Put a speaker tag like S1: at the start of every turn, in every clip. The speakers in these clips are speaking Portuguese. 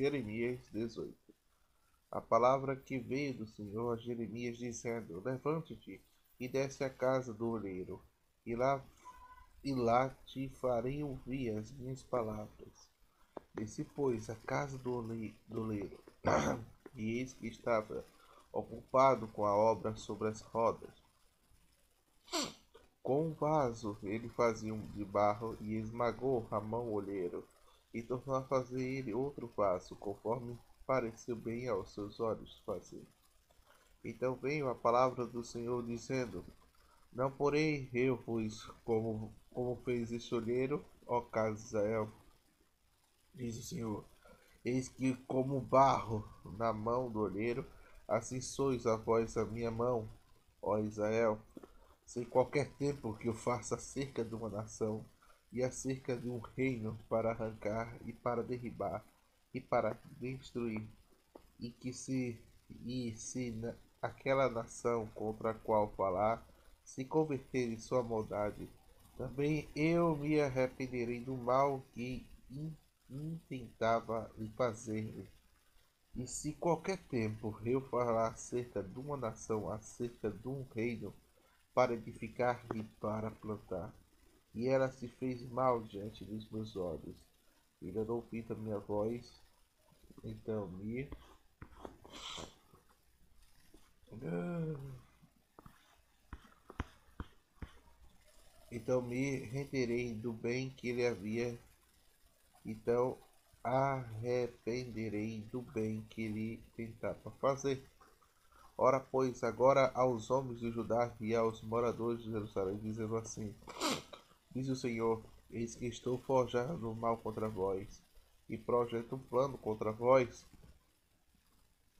S1: Jeremias 18. A palavra que veio do Senhor a Jeremias dizendo: Levante-te e desce à casa do oleiro, e lá te farei ouvir as minhas palavras. Desci, pois, à casa do oleiro, e eis que estava ocupado com a obra sobre as rodas. Com um vaso ele fazia um de barro e esmagou a mão olheiro, e tornou a fazer ele outro vaso, conforme pareceu bem aos seus olhos fazer. Então veio a palavra do Senhor dizendo: Não porei eu vos como fez este olheiro, ó casa de Israel, diz o Senhor. Eis que como barro na mão do olheiro, assim sois a vós a minha mão, ó Israel. Sem qualquer tempo que eu faça acerca de uma nação e acerca de um reino para arrancar e para derribar e para destruir, e se aquela nação contra a qual falar se converter em sua maldade, também eu me arrependerei do mal que intentava lhe fazer. E se qualquer tempo eu falar acerca de uma nação, acerca de um reino, para edificar e para plantar, e ela se fez mal diante dos meus olhos, e não ouviu a minha voz, então me renderei do bem que ele havia, então arrependerei do bem que ele tentava fazer. Ora, pois, agora aos homens de Judá e aos moradores de Jerusalém, dizendo assim: Diz o Senhor: Eis que estou forjando mal contra vós, e projeto um plano contra vós.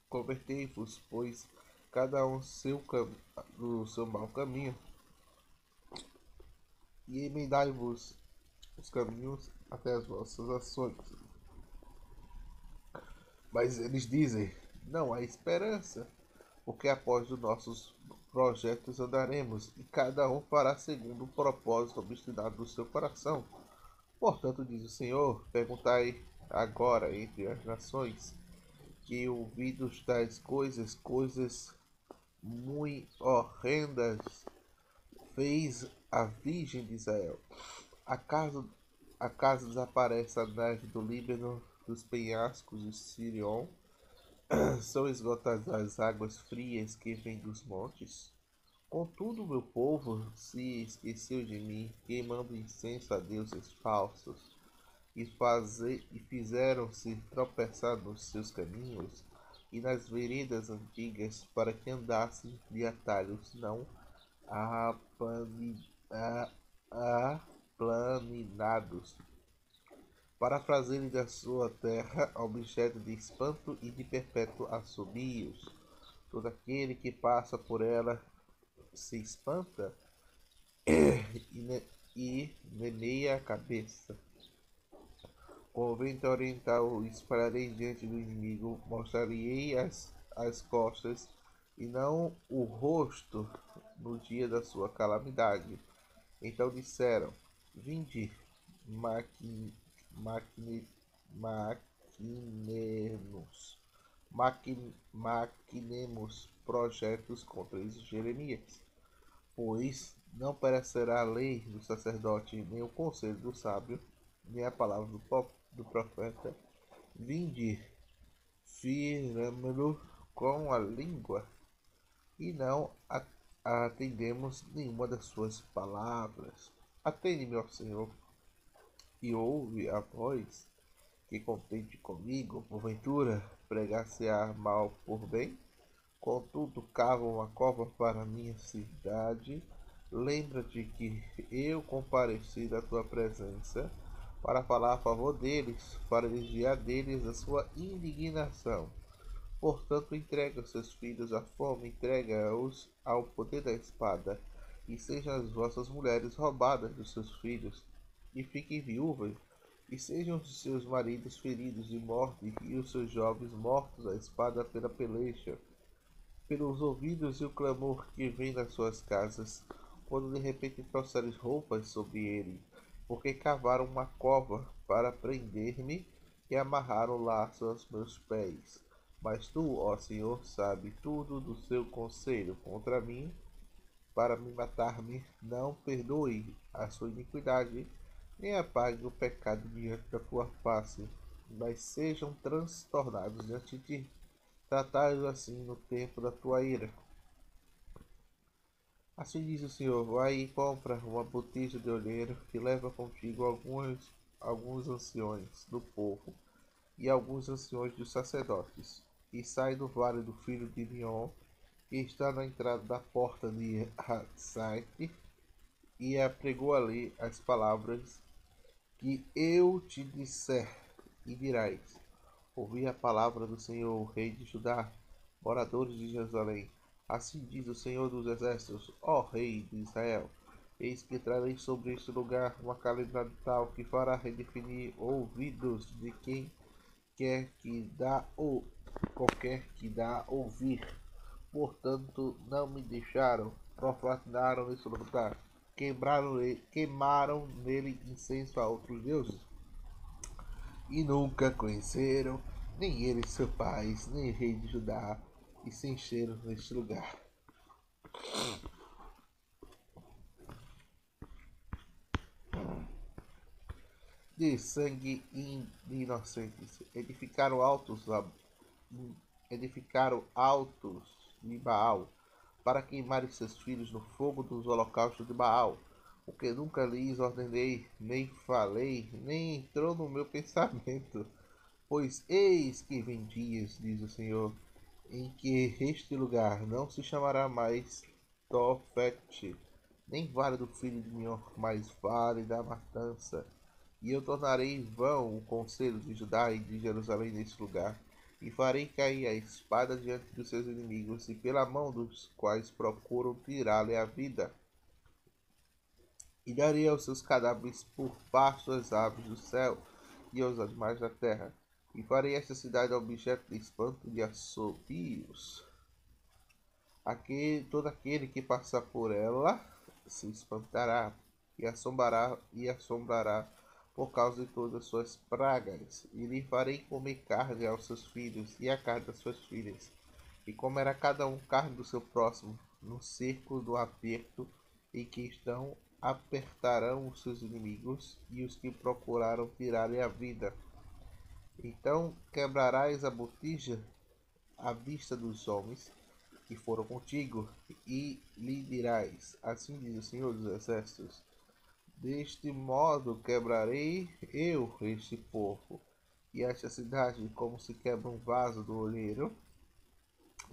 S1: Convertei-vos, pois, cada um no seu mau caminho, e emendai-vos os caminhos até as vossas ações. Mas eles dizem: Não há esperança, porque após os nossos projetos andaremos, e cada um fará segundo o propósito obstinado do seu coração. Portanto, diz o Senhor: Perguntai agora entre as nações, que ouvidos tais coisas muito horrendas fez a Virgem de Israel. Acaso, acaso desaparece a neve do Líbano, dos penhascos de Sirion? São esgotadas as águas frias que vêm dos montes? Contudo, meu povo se esqueceu de mim, queimando incenso a deuses falsos, e fizeram-se tropeçar nos seus caminhos e nas veredas antigas, para que andassem de atalhos não aplaminados, para fazerem da sua terra objeto de espanto e de perpétuo assobios. Todo aquele que passa por ela se espanta e meneia a cabeça. Com o vento oriental o espalharei diante do inimigo, mostrarei as costas e não o rosto no dia da sua calamidade. Então disseram: Vinde, maquine, maquinemos, maquinemos projetos contra Jeremias, pois não perecerá a lei do sacerdote, nem o conselho do sábio, nem a palavra do profeta. Vinde, firamo-lo com a língua, e não atendemos nenhuma das suas palavras. Atende-me, ó Senhor, e ouve a voz, que contente comigo, porventura, pregar-se-á mal por bem? Contudo, cava uma cova para minha cidade. Lembra-te que eu compareci da tua presença para falar a favor deles, para desviar deles a sua indignação. Portanto, entrega os seus filhos à fome, entrega-os ao poder da espada, e sejam as vossas mulheres roubadas dos seus filhos, e fiquem viúvas, e sejam os seus maridos feridos de morte, e os seus jovens mortos à espada pela peleja, pelos ouvidos e o clamor que vem das suas casas, quando de repente trouxeres roupas sobre ele, porque cavaram uma cova para prender-me e amarraram laços aos meus pés. Mas tu, ó Senhor, sabe tudo do seu conselho contra mim, para me matar-me. Não perdoe a sua iniquidade, nem apague o pecado diante da tua face, mas sejam transtornados diante de ti. Tratai-os assim no tempo da tua ira. Assim diz o Senhor: vai e compra uma botija de oleiro, e leva contigo alguns anciões do povo e alguns anciões dos sacerdotes, e sai do vale do filho de Nion, que está na entrada da porta de Hatzait, e apregou ali as palavras que eu te disser, e dirás: ouvi a palavra do Senhor, rei de Judá, moradores de Jerusalém. Assim diz o Senhor dos Exércitos, ó rei de Israel: eis que trarei sobre este lugar uma calamidade tal que fará redefinir ouvidos de quem quer que dá ou qualquer que dá ouvir. Portanto, não me deixaram, profanaram nesse lugar, queimaram nele incenso a outros deuses, e nunca conheceram, nem ele seu pai, nem rei de Judá, e se encheram neste lugar de sangue de inocentes. Edificaram altos de Baal, para queimarem seus filhos no fogo dos holocaustos de Baal, o que nunca lhes ordenei, nem falei, nem entrou no meu pensamento. Pois eis que vem dias, diz o Senhor, em que este lugar não se chamará mais Tofete, nem vale do filho de Mion, mas vale da matança. E eu tornarei vão o conselho de Judá e de Jerusalém neste lugar, e farei cair a espada diante dos seus inimigos, e pela mão dos quais procuram tirar-lhe a vida. E darei aos seus cadáveres por pasto às aves do céu e aos animais da terra. E farei esta cidade objeto de espanto e de assobios. Todo aquele que passar por ela se espantará e assombrará por causa de todas as suas pragas. E lhe farei comer carne aos seus filhos e a carne das suas filhas. E comerá cada um carne do seu próximo, no cerco do aperto em que estão, apertarão os seus inimigos e os que procuraram tirar-lhe a vida. Então quebrarás a botija à vista dos homens que foram contigo, e lhe dirás: assim diz o Senhor dos Exércitos: deste modo quebrarei eu este povo e esta cidade, como se quebra um vaso do olheiro,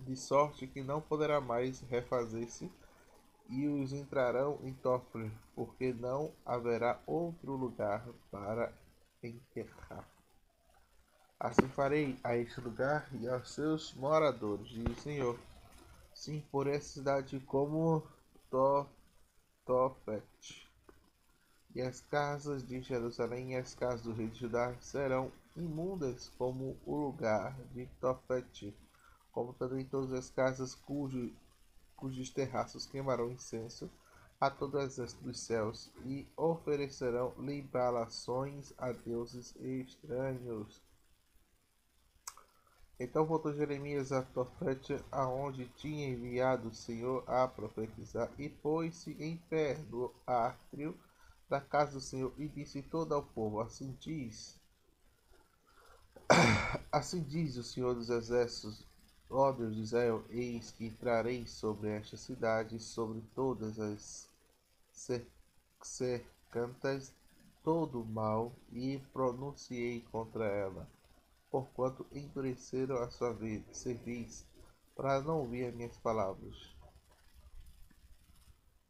S1: de sorte que não poderá mais refazer-se, e os entrarão em Tofre, porque não haverá outro lugar para enterrar. Assim farei a este lugar e aos seus moradores, diz o Senhor. Sim, por essa cidade como Tofete. E as casas de Jerusalém e as casas do rei de Judá serão imundas como o lugar de Tofete, como também todas as casas cujos terraços queimarão incenso a todo o exército dos céus, e oferecerão libalações a deuses estranhos. Então voltou Jeremias a Tofete, aonde tinha enviado o Senhor a profetizar, e pôs-se em pé no átrio da casa do Senhor, e disse todo ao povo: assim diz o Senhor dos Exércitos, ó Deus de Israel: eis que trarei sobre esta cidade e sobre todas as cercantas todo o mal, e pronunciei contra ela, porquanto endureceram a sua cerviz, para não ouvir as minhas palavras.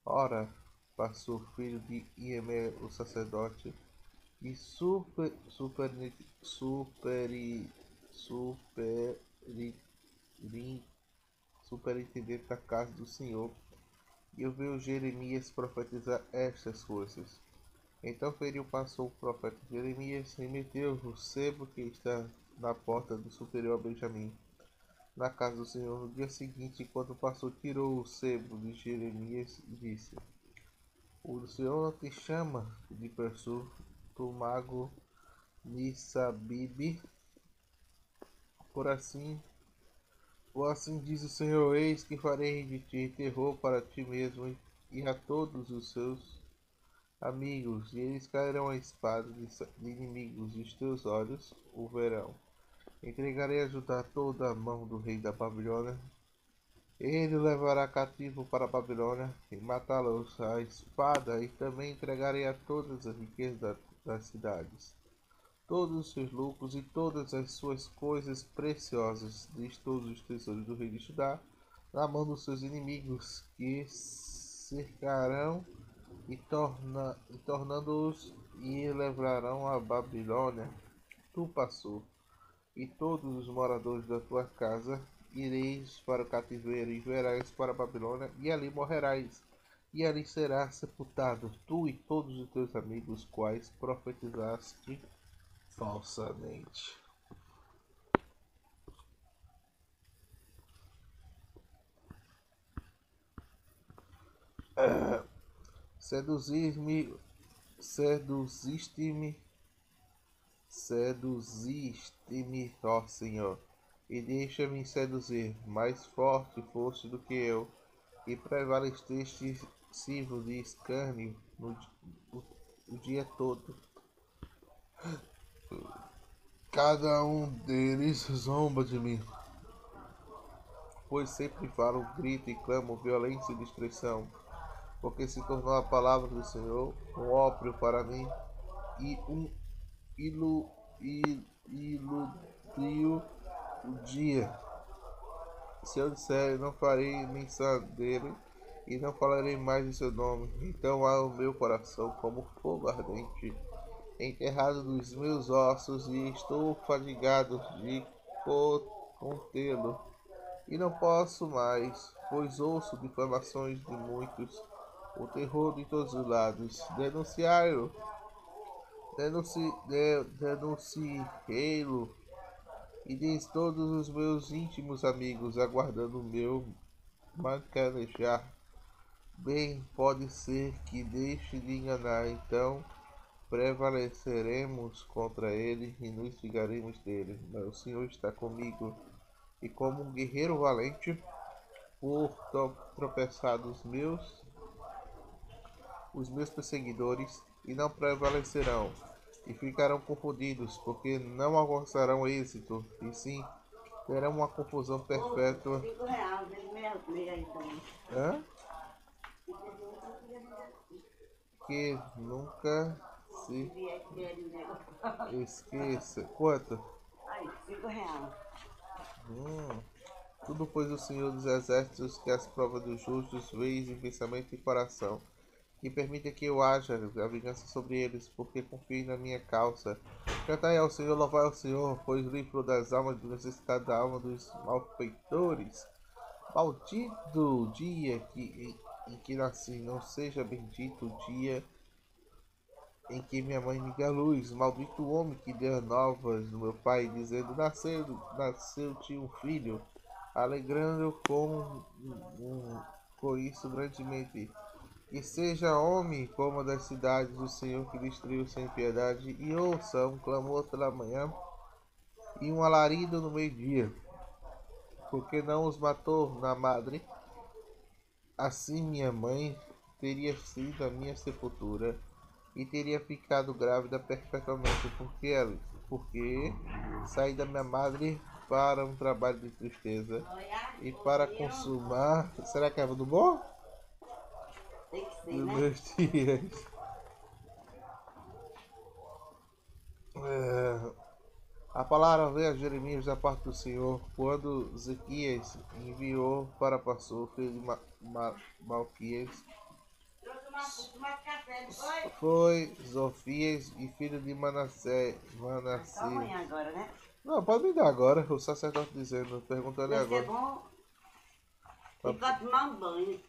S1: Ora, passou o filho de Iemé, o sacerdote, e superintendente da casa do Senhor, e ouviu Jeremias profetizar estas coisas. Então feriu passou o profeta Jeremias e meteu o sebo que está na porta do superior Benjamim, na casa do Senhor. No dia seguinte, quando passou, tirou o sebo de Jeremias e disse: o Senhor não te chama de Persur, tu mago Nissabibe, por assim diz o Senhor, eis que farei de ti terror para ti mesmo e a todos os seus amigos, e eles cairão a espada de inimigos, e os teus olhos o verão. Entregarei a Judá toda a mão do rei da Babilônia. Ele o levará cativo para a Babilônia e matá-los à espada, e também entregarei a todas as riquezas das cidades, todos os seus lucros e todas as suas coisas preciosas, diz todos os tesouros do rei de Judá, na mão dos seus inimigos, que cercarão e tornando-os e levarão a Babilônia. Tu passou, e todos os moradores da tua casa ireis para o cativeiro e verás para a Babilônia, e ali morrerás, e ali serás sepultado, tu e todos os teus amigos, quais profetizaste falsamente. Seduziste-me, seduziste-me, ó Senhor, e deixa-me seduzir. Mais forte foste do que eu, e prevaleceste sirvo de escárnio o dia todo. Cada um deles zomba de mim, pois sempre falam, grito e clamam violência e destruição, porque se tornou a palavra do Senhor um ópio para mim e um ilúdio o dia. Se eu disser, não farei menção dele e não falarei mais de seu nome, então há o meu coração como fogo ardente, enterrado nos meus ossos, e estou fadigado de contê-lo. E não posso mais, pois ouço difamações de muitos, o terror de todos os lados. Denunciai-lo, denunciei-lo, e diz todos os meus íntimos amigos, aguardando o meu macanejar. Bem, pode ser que deixe de enganar, então prevaleceremos contra ele e nos vingaremos dele. Mas o Senhor está comigo, e como um guerreiro valente, por tropeçados os meus perseguidores, e não prevalecerão, e ficarão confundidos, porque não alcançarão êxito, e sim terão uma confusão perpétua. Hã? Que nunca se esqueça. Quanto? R$ 5. Tudo pois o Senhor dos Exércitos, que as provas dos justos veis em pensamento e coração, que permita que eu haja a vingança sobre eles, porque confio na minha causa. Cantai ao Senhor, louvai ao Senhor, pois livro das almas do necessitado da alma dos malfeitores. Maldito o dia em que nasci, não seja bendito o dia em que minha mãe me deu a luz. Maldito o homem que deu novas do meu pai, dizendo, nasceu-te um filho, alegrando com isso grandemente. Que seja homem como das cidades do Senhor, que destruiu sem piedade, e ouça um clamor pela manhã e um alarido no meio-dia, porque não os matou na madre. Assim minha mãe teria sido a minha sepultura, e teria ficado grávida perpetuamente, porque saí da minha madre para um trabalho de tristeza e para consumar. Será que é do bom?
S2: Tem que ser,
S1: Dos
S2: né?
S1: meus dias. A palavra veio a Jeremias da parte do Senhor, quando Ezequias enviou para pastor, filho de Malquias, foi Zofias e filho de Manassés.
S2: Amanhã agora, né?
S1: Não, pode me dar agora, o sacerdote dizendo, perguntando
S2: Deve ser
S1: agora.
S2: bom
S1: Tá,
S2: ficar tomar um banho.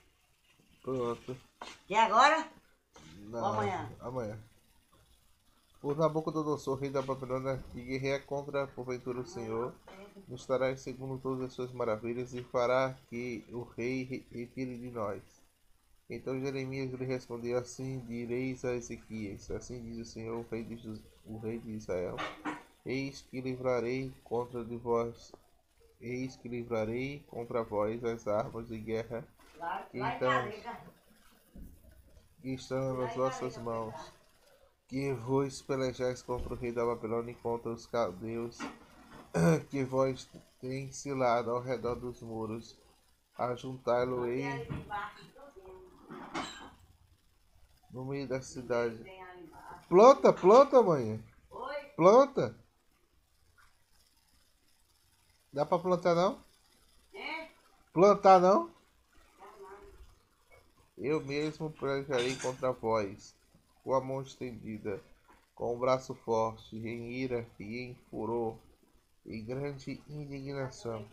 S1: pronto.
S2: E agora? Ou
S1: Não,
S2: amanhã?
S1: amanhã. Por Nabucodonosor, rei da Babilônia, que guerreia contra porventura o Senhor, mostrarás segundo todas as suas maravilhas, e fará que o rei retire de nós. Então Jeremias lhe respondeu assim: direis a Ezequias, assim diz o Senhor, o rei de Israel, eis que livrarei contra de vós, eis que livrarei contra vós as armas de guerra que estão nas vossas mãos, que vos pelejais contra o rei da Babilônia e contra os caldeus, que vós tem cilado ao redor dos muros, ajuntai-lo-ei no meio da cidade. Planta, planta, mãe. Planta. Dá pra plantar não? Plantar não? Eu mesmo pelejarei contra vós, com a mão estendida, com o braço forte, em ira e em furor, em grande indignação.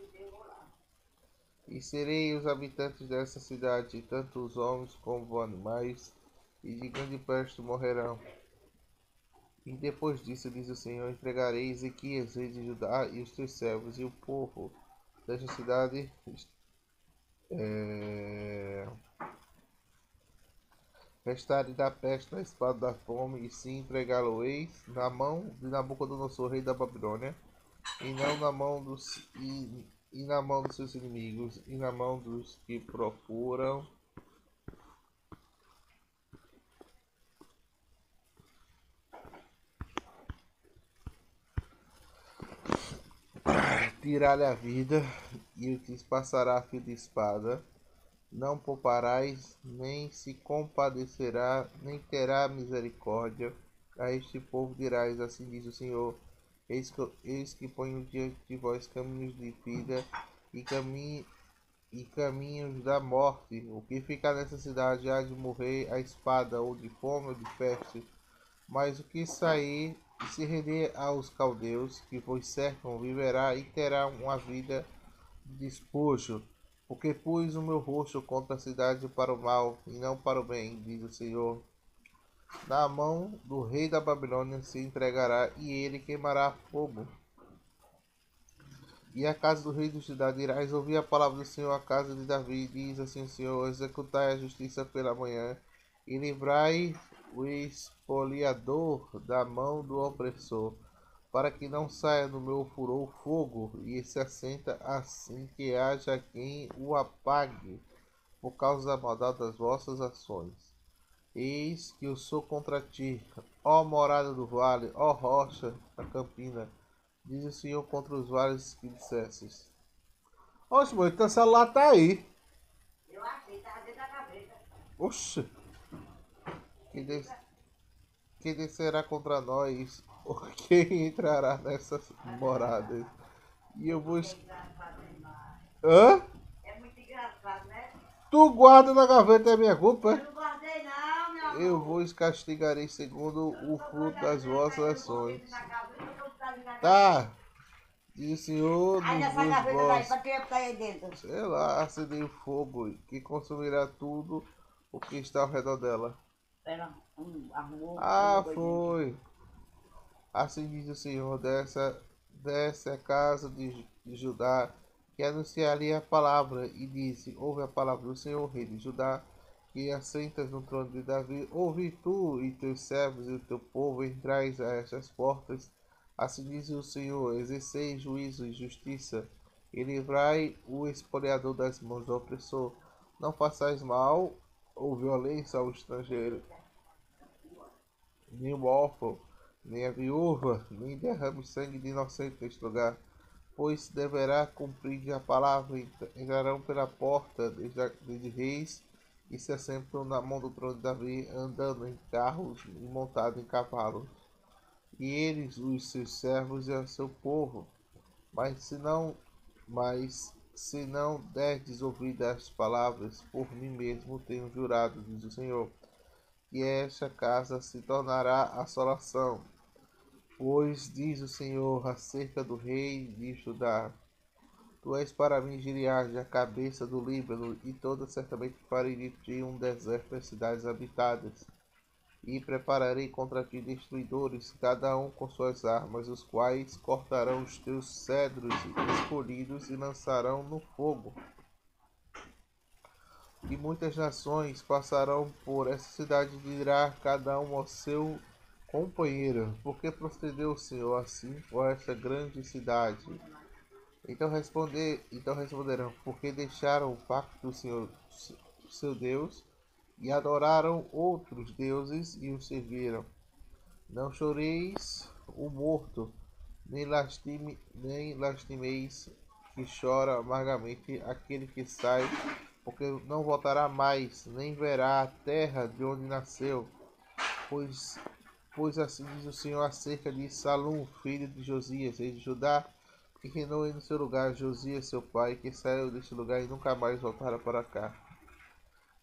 S1: E serei os habitantes dessa cidade, tanto os homens como os animais, e de grande peste morrerão. E depois disso, diz o Senhor, entregarei Ezequias, rei de Judá, e os teus servos, e o povo desta cidade restarem da peste, da espada, da fome, e sim entregá-lo-eis na mão de Nabucodonosor, rei da Babilônia, e não na mão e na mão dos seus inimigos, e na mão dos que procuram tirar-lhe a vida, e o que passará a fio de espada. Não pouparás, nem se compadecerá, nem terá misericórdia. A este povo dirás, assim diz o Senhor, eis que ponho diante de vós caminhos de vida e, caminhos da morte. O que ficar nessa cidade há de morrer a espada, ou de fome, ou de peste. Mas o que sair e se render aos caldeus que vos cercam, viverá e terá uma vida de despojo. Porque pus o meu rosto contra a cidade para o mal, e não para o bem, diz o Senhor. Na mão do rei da Babilônia se entregará, e ele queimará fogo. E a casa do rei de Judá dirás, ouvi a palavra do Senhor, a casa de Davi, diz assim o Senhor, executai a justiça pela manhã, e livrai o espoliador da mão do opressor, para que não saia do meu furor fogo, e se assenta assim que haja quem o apague, por causa da maldade das vossas ações. Eis que eu sou contra ti, ó morada do vale, ó rocha da campina, diz o Senhor contra os vales que dissestes. Oxe, mãe, teu celular tá aí.
S2: Eu achei, tá dentro da cabeça.
S1: Oxe, quem, des... quem descerá contra nós, ou quem entrará nessas moradas? E eu vou. Hã?
S2: É muito engraçado, né?
S1: Tu guarda na gaveta, é minha culpa,
S2: Eu não guardei não, meu amor.
S1: Eu vos castigarei segundo o fruto das vossas ações.
S2: Tá.
S1: Tá, diz o Senhor
S2: Aí
S1: dos
S2: nessa gaveta daí,
S1: vossos.
S2: pra que tá aí dentro?
S1: Sei lá, acendei o fogo que consumirá tudo o que está ao redor dela.
S2: Pera, arrumou.
S1: Ah, foi. Assim diz o Senhor dessa casa de Judá, que anunciaria a palavra, e disse: ouve a palavra do Senhor, rei de Judá, que assentas no trono de Davi, ouve tu e teus servos e o teu povo, entrais a estas portas. Assim diz o Senhor: exercei juízo e justiça, e livrai o espoliador das mãos do opressor. Não façais mal ou violência ao estrangeiro, nem o órfão, nem a viúva, nem derrame sangue de inocente neste lugar, pois deverá cumprir a palavra, entrarão pela porta desde reis, e se assentam na mão do trono de Davi, andando em carros e montados em cavalos, e eles, os seus servos e o seu povo. Mas se não derdes ouvido às palavras, por mim mesmo tenho jurado, diz o Senhor, que esta casa se tornará assolação. Pois diz o Senhor acerca do rei de Judá: tu és para mim Gileade, a cabeça do Líbano, e toda certamente farei de ti um deserto das cidades habitadas. E prepararei contra ti destruidores, cada um com suas armas, os quais cortarão os teus cedros escolhidos e lançarão no fogo. e muitas nações passarão por essa cidade e dirá cada um ao seu companheiro: por que procedeu o Senhor assim com esta grande cidade? Então responderão: porque deixaram o pacto do Senhor, seu Deus, e adoraram outros deuses e os serviram. Não choreis o morto, nem lastimeis que chora amargamente aquele que sai, porque não voltará mais, nem verá a terra de onde nasceu. Pois, pois assim diz o Senhor acerca de Salum, filho de Josias, rei de Judá, que reinou no seu lugar Josias, seu pai, que saiu deste lugar e nunca mais voltará para cá.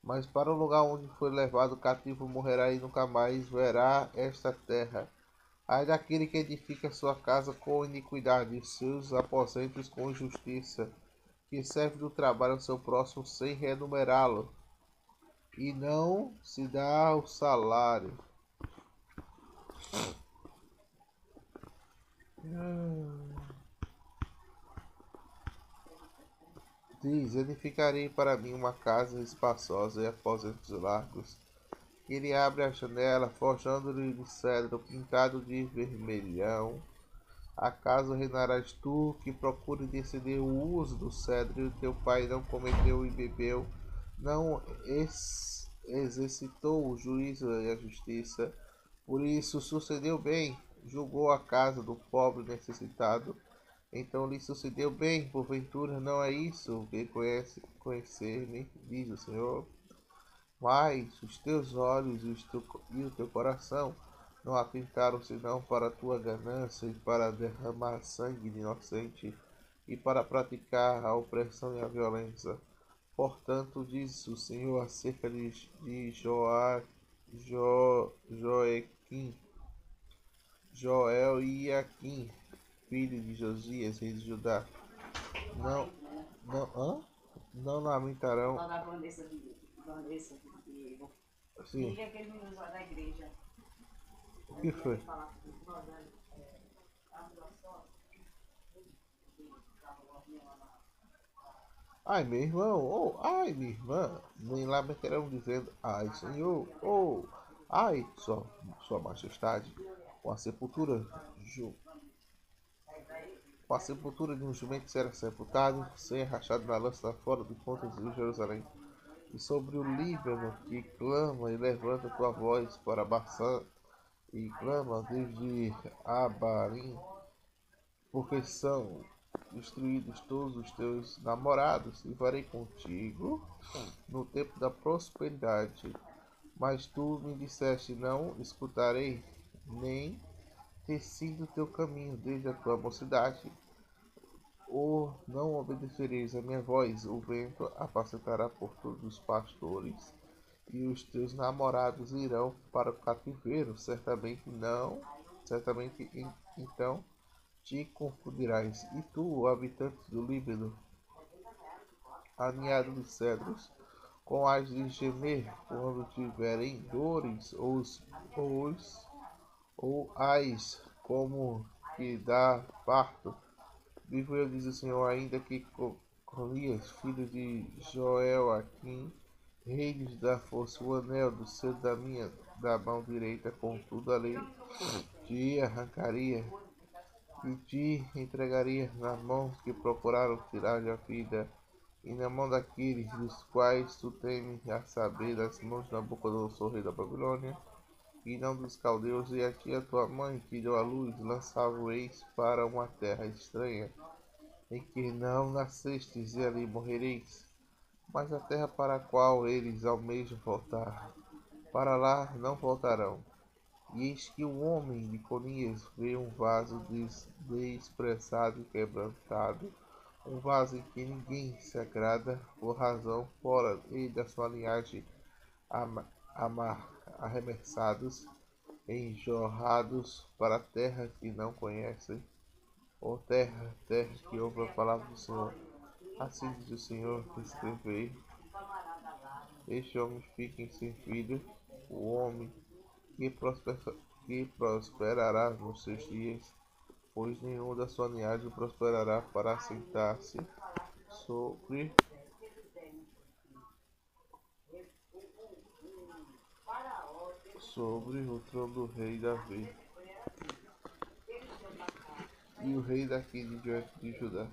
S1: Mas para o lugar onde foi levado cativo morrerá e nunca mais verá esta terra. Ai daquele que edifica sua casa com iniquidade, e seus aposentos com injustiça, que serve do trabalho ao seu próximo sem renumerá-lo, e não se dá o salário. Diz: edificarei para mim uma casa espaçosa e aposentos largos. Ele abre a janela, forjando-lhe de cedro pintado de vermelhão. Acaso reinarás tu, que procure decidir o uso do cedro, e o teu pai não cometeu e bebeu, não exercitou o juízo e a justiça. Por isso sucedeu bem, julgou a casa do pobre necessitado. Então lhe sucedeu bem, porventura não é isso que conhecer-me, diz o Senhor. Mas os teus olhos e o teu coração não atentaram senão para a tua ganância e para derramar sangue de inocente e para praticar a opressão e a violência. Portanto, diz o Senhor acerca de Joequim, Joel e Iaquim, filho de Josias, rei de Judá. Não, não lamentarão. Sim. O que foi? Ai, meu irmão, ai, minha irmã, nem lamentarão dizendo, ai, Senhor, ai, sua majestade, com a sepultura, ju, com a sepultura de um jumento será sepultado, sem rachado na lança fora de pontas de Jerusalém. E sobre o Líbano que clama e levanta tua voz para Baçã, e clama desde Abarim, porque são destruídos todos os teus namorados, e farei contigo no tempo da prosperidade. Mas tu me disseste: não escutarei, nem ter sido teu caminho desde a tua mocidade, ou não obedecereis a minha voz. O vento apacentará por todos os pastores, e os teus namorados irão para o cativeiro. Certamente não, certamente então te confundirás. E tu, habitante do Líbano, aninhado de cedros, com as de gemer quando tiverem dores, ou as como que dá parto. Vivo eu, diz o Senhor, ainda que Conias, filho de Joel-Aquim, rei de Judá, fosse o anel do seu da mão direita, contudo a lei te arrancaria e te entregaria na mão que procuraram tirar-lhe a vida, e na mão daqueles dos quais tu temes, a saber, das mãos de Nabucodonosor, rei da Babilônia, e não dos caldeus, e a ti a tua mãe que deu à luz, lançava-o-eis para uma terra estranha, em que não nascestes, e ali morrereis. Mas a terra para a qual eles almejam voltar, para lá não voltarão. E eis que o homem de Conias vê um vaso desprezado e quebrantado, um vaso em que ninguém se agrada, por razão fora e da sua linhagem, arremessados, enjorrados para a terra que não conhecem. Ó terra, terra que ouve a palavra do Senhor. Assim diz o Senhor, que escrevei: este homem fica sem filho, o homem que prosperará nos seus dias, pois nenhum da sua linhagem prosperará para assentar-se sobre sobre o trono do rei Davi e o rei daqui de diante de Judá.